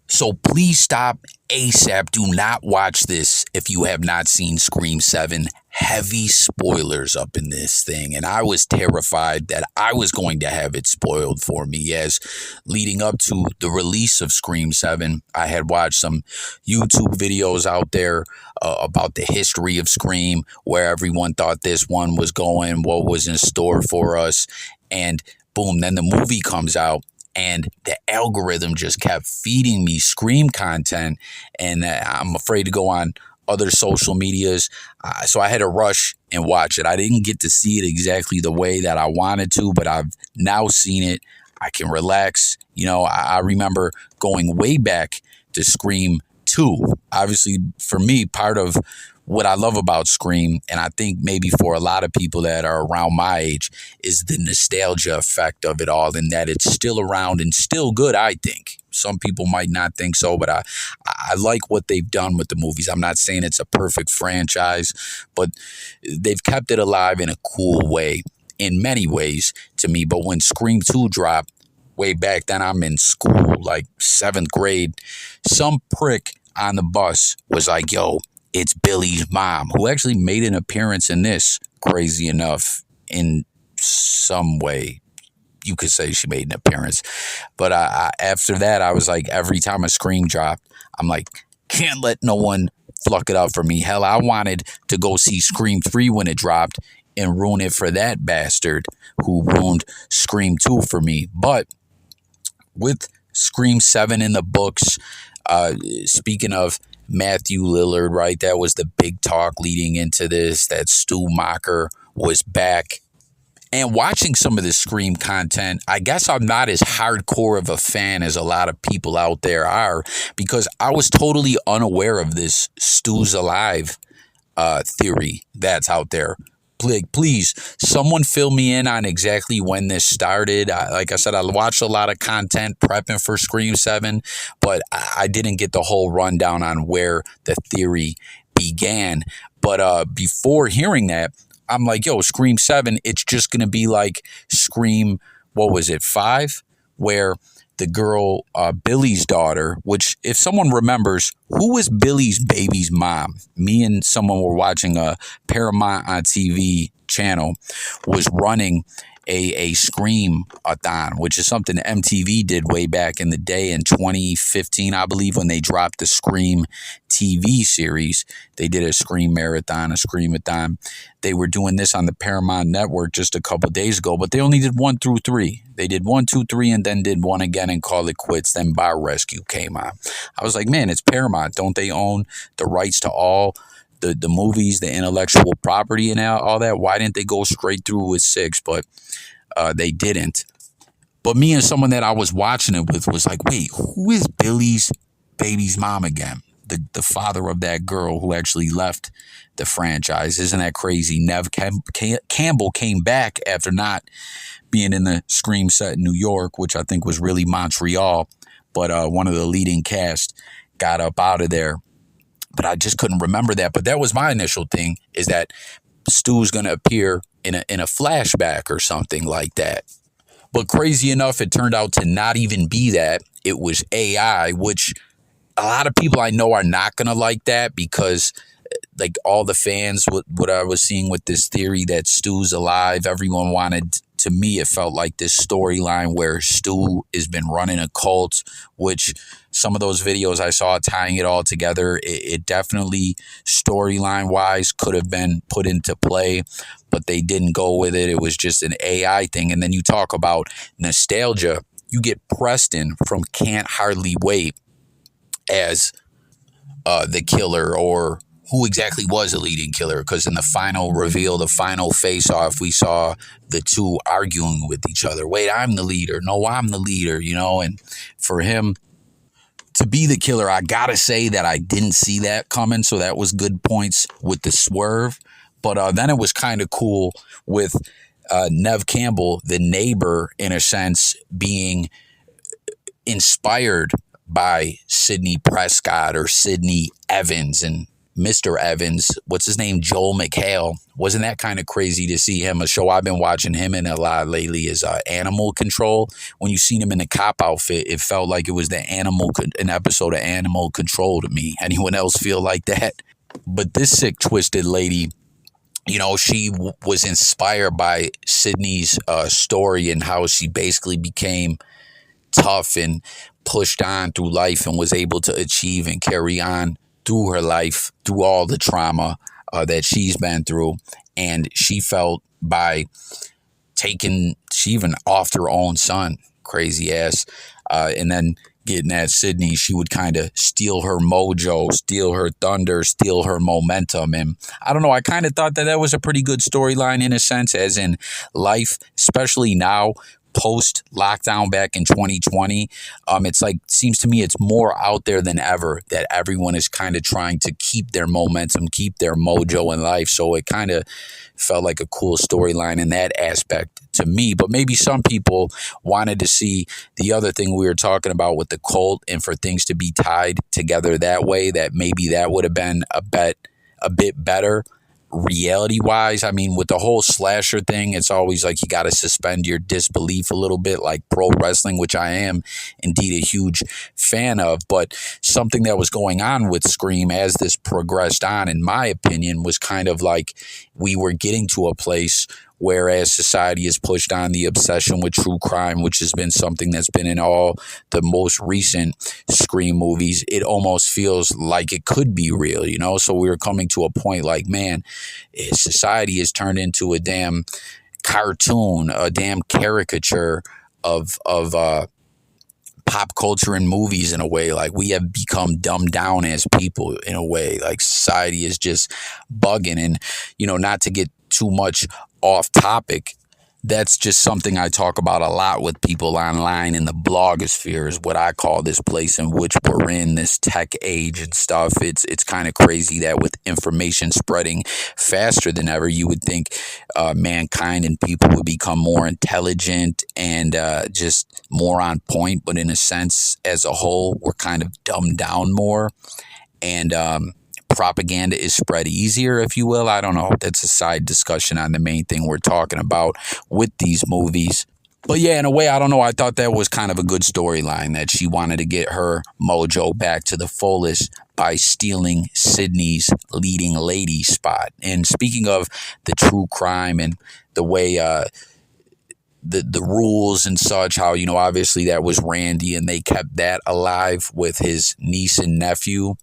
So please stop ASAP. Do not watch this if you have not seen Scream 7. Heavy spoilers up in this thing. And I was terrified that I was going to have it spoiled for me, as leading up to the release of Scream 7, I had watched some YouTube videos out there about the history of Scream, where everyone thought this one was going, what was in store for us. And boom, then the movie comes out. And the algorithm just kept feeding me Scream content, and I'm afraid to go on other social medias. So I had to rush and watch it. I didn't get to see it exactly the way that I wanted to, but I've now seen it. I can relax. You know, I remember going way back to Scream 2. Obviously, for me, part of what I love about Scream, and I think maybe for a lot of people that are around my age, is the nostalgia effect of it all, and that it's still around and still good, I think. Some people might not think so, but I like what they've done with the movies. I'm not saying it's a perfect franchise, but they've kept it alive in a cool way, in many ways to me. But when Scream 2 dropped, way back then, I'm in school, like 7th grade, some prick on the bus was like, yo, it's Billy's mom, who actually made an appearance in this, crazy enough, in some way. You could say she made an appearance. But after that, I was like, every time a Scream dropped, I'm like, can't let no one fuck it up for me. Hell, I wanted to go see Scream 3 when it dropped and ruin it for that bastard who ruined Scream 2 for me. But with Scream 7 in the books, speaking of Matthew Lillard, right? That was the big talk leading into this, that Stu Macher was back. And watching some of this Scream content, I guess I'm not as hardcore of a fan as a lot of people out there are, because I was totally unaware of this Stu's alive theory that's out there. Please, someone fill me in on exactly when this started. Like I said, I watched a lot of content prepping for Scream 7, but I didn't get the whole rundown on where the theory began. But before hearing that, I'm like, yo, Scream 7, it's just going to be like Scream, what was it, 5? Where the girl, Billy's daughter, which if someone remembers, who was Billy's baby's mom? Me and someone were watching a Paramount on TV channel, was running a Scream-a-thon, which is something MTV did way back in the day in 2015, I believe, when they dropped the Scream TV series. They did a Scream marathon, a Scream-a-thon. They were doing this on the Paramount Network just a couple days ago, but they only did 1 through 3. They did 1, 2, 3, and then did 1 again and called it quits. Then Bar Rescue came on. I was like, man, it's Paramount. Don't they own the rights to all the movies, the intellectual property and all that? Why didn't they go straight through with 6? But they didn't. But me and someone that I was watching it with was like, wait, who is Billy's baby's mom again? The father of that girl who actually left the franchise. Isn't that crazy? Nev Campbell came back after not being in the Scream set in New York, which I think was really Montreal. But one of the leading cast got up out of there. But I just couldn't remember that. But that was my initial thing, is that Stu's going to appear in a flashback or something like that. But crazy enough, it turned out to not even be that. It was AI, which a lot of people I know are not going to like that, because like all the fans, what I was seeing with this theory that Stu's alive, everyone wanted, to me, it felt like this storyline where Stu has been running a cult, which some of those videos I saw tying it all together, it definitely storyline-wise could have been put into play, but they didn't go with it. It was just an AI thing. And then you talk about nostalgia. You get Preston from Can't Hardly Wait as the killer, or who exactly was the leading killer, because in the final reveal, the final face-off, we saw the two arguing with each other. Wait, I'm the leader. No, I'm the leader, you know? And for him to be the killer, I gotta say that I didn't see that coming, so that was good points with the swerve. But then it was kind of cool with Nev Campbell, the neighbor, in a sense, being inspired by Sidney Prescott or Sidney Evans, and Mr. Evans, what's his name, Joel McHale. Wasn't that kind of crazy to see him? A show I've been watching him in a lot lately is Animal Control. When you seen him in the cop outfit, it felt like it was an episode of Animal Control to me. Anyone else feel like that? But this sick, twisted lady, she was inspired by Sydney's story and how she basically became tough and pushed on through life and was able to achieve and carry on through her life, through all the trauma that she's been through. And she felt by she even offed her own son, crazy ass, and then getting at Sydney, she would kind of steal her mojo, steal her thunder, steal her momentum. And I don't know, I kind of thought that was a pretty good storyline in a sense, as in life, especially now, post lockdown back in 2020. It's like, seems to me it's more out there than ever that everyone is kind of trying to keep their momentum, keep their mojo in life. So it kind of felt like a cool storyline in that aspect to me. But maybe some people wanted to see the other thing we were talking about with the cult, and for things to be tied together that way, that maybe that would have been a bit better reality wise. I mean, with the whole slasher thing, it's always like you got to suspend your disbelief a little bit, like pro wrestling, which I am indeed a huge fan of. But something that was going on with Scream as this progressed on, in my opinion, was kind of like we were getting to a place whereas society has pushed on the obsession with true crime, which has been something that's been in all the most recent Scream movies. It almost feels like it could be real, So we were coming to a point like, man, society has turned into a damn cartoon, a damn caricature of pop culture and movies in a way. Like, we have become dumbed down as people in a way. Like, society is just bugging. And, not to get too much off topic, that's just something I talk about a lot with people online in the blogosphere, is what I call this place in which we're in, this tech age and stuff. It's kind of crazy that with information spreading faster than ever, you would think mankind and people would become more intelligent and just more on point. But in a sense, as a whole, we're kind of dumbed down more. And propaganda is spread easier, if you will. I don't know. That's a side discussion on the main thing we're talking about with these movies. But yeah, in a way, I don't know. I thought that was kind of a good storyline, that she wanted to get her mojo back to the fullest by stealing Sydney's leading lady spot. And speaking of the true crime and the way the rules and such, how, obviously that was Randy, and they kept that alive with his niece and nephew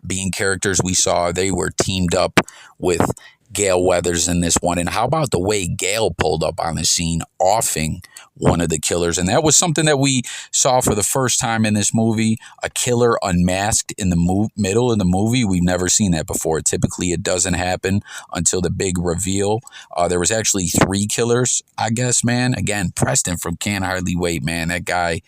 being characters we saw. They were teamed up with Gale Weathers in this one. And how about the way Gale pulled up on the scene, offing one of the killers? And that was something that we saw for the first time in this movie, a killer unmasked in the middle of the movie. We've never seen that before. Typically, it doesn't happen until the big reveal. There was actually 3 killers, I guess, man. Again, Preston from Can't Hardly Wait, man. That guy,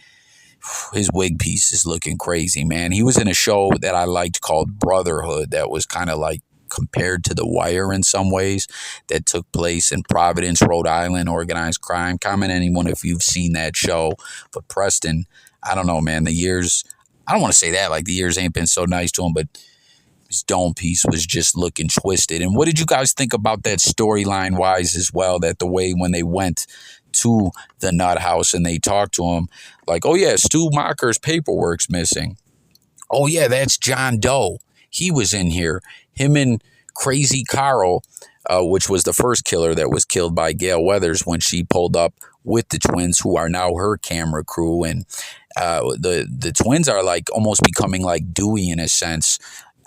his wig piece is looking crazy, man. He was in a show that I liked called Brotherhood that was kind of like compared to The Wire in some ways, that took place in Providence, Rhode Island, organized crime. Comment anyone if you've seen that show. But Preston, I don't know, man, the years, I don't want to say that, like the years ain't been so nice to him, but his dome piece was just looking twisted. And what did you guys think about that storyline wise as well, that the way when they went to the nut house and they talked to him, like, oh yeah, Stu Macher's paperwork's missing. Oh yeah, that's John Doe. He was in here. Him and Crazy Carl, which was the first killer that was killed by Gale Weathers when she pulled up with the twins, who are now her camera crew. And the twins are like almost becoming like Dewey in a sense.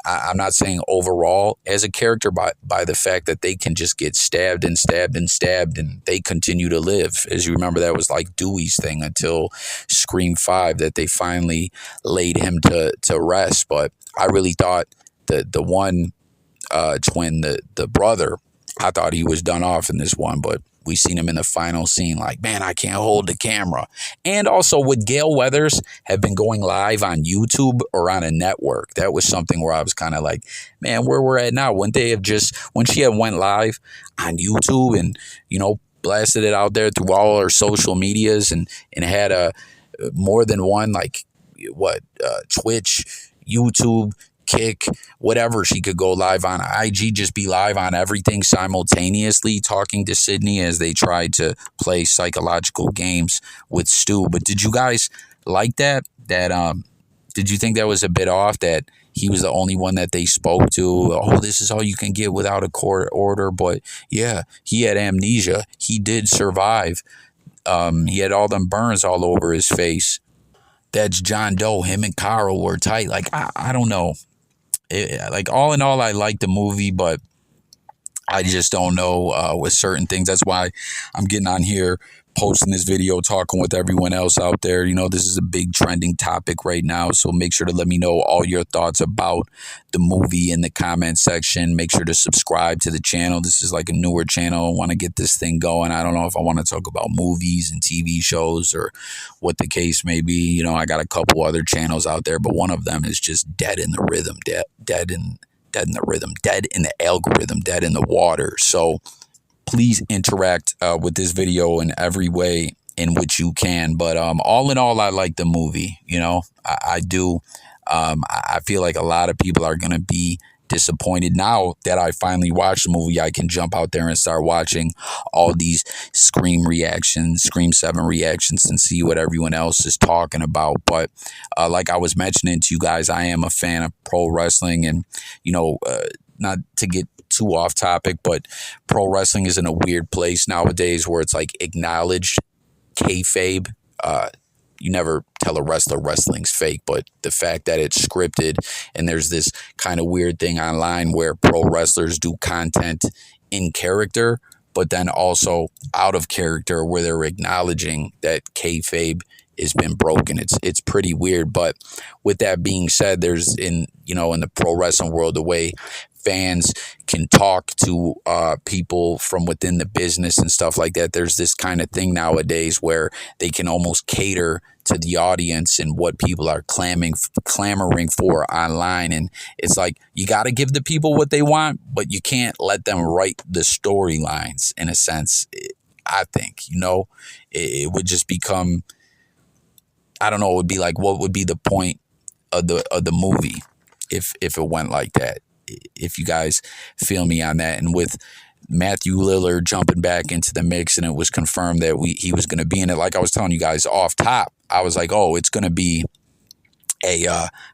I'm not saying overall as a character, but by the fact that they can just get stabbed and stabbed and stabbed and they continue to live. As you remember, that was like Dewey's thing until Scream 5, that they finally laid him to rest. But I really thought that the one twin, the brother, I thought he was done off in this one, but we seen him in the final scene like, man, I can't hold the camera. And also, would Gale Weathers have been going live on YouTube or on a network? That was something where I was kind of like, man, where we're at now. Wouldn't they have just, when she had went live on YouTube and, blasted it out there through all her social medias and had more than one, like, Twitch, YouTube, Kick, whatever. She could go live on IG, just be live on everything simultaneously, talking to Sydney as they tried to play psychological games with Stu. But did you guys like that? Did you think that was a bit off, that he was the only one that they spoke to? Oh, this is all you can get without a court order. But yeah, he had amnesia. He did survive. He had all them burns all over his face. That's John Doe. Him and Carl were tight. Like, I don't know. Like, all in all, I like the movie, but I just don't know with certain things. That's why I'm getting on here, posting this video, talking with everyone else out there. You know, this is a big trending topic right now, so make sure to let me know all your thoughts about the movie in the comment section. Make sure to subscribe to the channel. This is like a newer channel. I want to get this thing going. I don't know if I want to talk about movies and TV shows or what the case may be. You know, I got a couple other channels out there, but one of them is just dead in the rhythm, dead in the rhythm, dead in the algorithm, dead in the water. So please interact with this video in every way in which you can. But all in all, I like the movie. You know, I do. I feel like a lot of people are going to be disappointed. Now that I finally watched the movie, I can jump out there and start watching all these Scream reactions, Scream 7 reactions, and see what everyone else is talking about. But like I was mentioning to you guys, I am a fan of pro wrestling, and, you know, not to get too off topic, but pro wrestling is in a weird place nowadays where it's like acknowledged kayfabe. You never tell a wrestler wrestling's fake, but the fact that it's scripted, and there's this kind of weird thing online where pro wrestlers do content in character, but then also out of character, where they're acknowledging that kayfabe has been broken. It's pretty weird. But with that being said, there's in the pro wrestling world, the way fans can talk to people from within the business and stuff like that, there's this kind of thing nowadays where they can almost cater to the audience and what people are clamoring for online. And it's like, you got to give the people what they want, but you can't let them write the storylines, in a sense. I think, it would just become, I don't know, it would be like, what would be the point of the movie if it went like that? If you guys feel me on that. And with Matthew Lillard jumping back into the mix, and it was confirmed that he was going to be in it, like I was telling you guys off top, I was like, oh, it's going to be a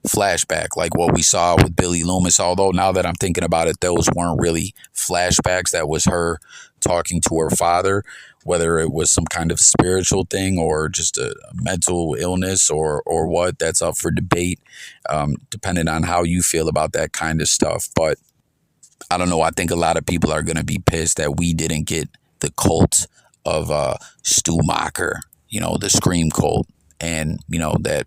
flashback like what we saw with Billy Loomis. Although now that I'm thinking about it, those weren't really flashbacks. That was her talking to her father, whether it was some kind of spiritual thing or just a mental illness or what, that's up for debate, depending on how you feel about that kind of stuff. But I don't know. I think a lot of people are going to be pissed that we didn't get the cult of Stu Macher, the Scream cult, and, that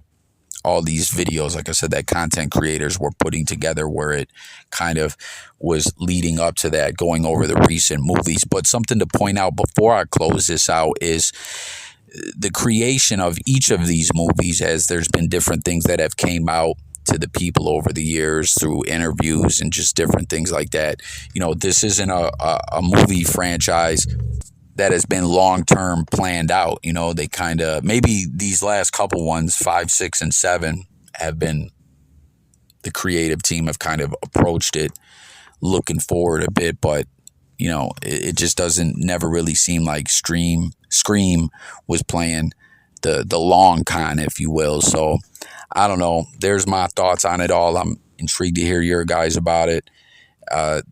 all these videos, like I said, that content creators were putting together, where it kind of was leading up to that, going over the recent movies. But something to point out before I close this out is the creation of each of these movies, as there's been different things that have came out to the people over the years through interviews and just different things like that. This isn't a movie franchise that has been long-term planned out. They kind of, maybe these last couple ones, 5, 6, and 7, have been, the creative team have kind of approached it looking forward a bit, but, it just never really seem like Scream was playing the long con, if you will. So, I don't know. There's my thoughts on it all. I'm intrigued to hear your guys about it.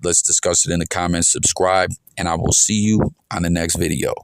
Let's discuss it in the comments. Subscribe, and I will see you on the next video.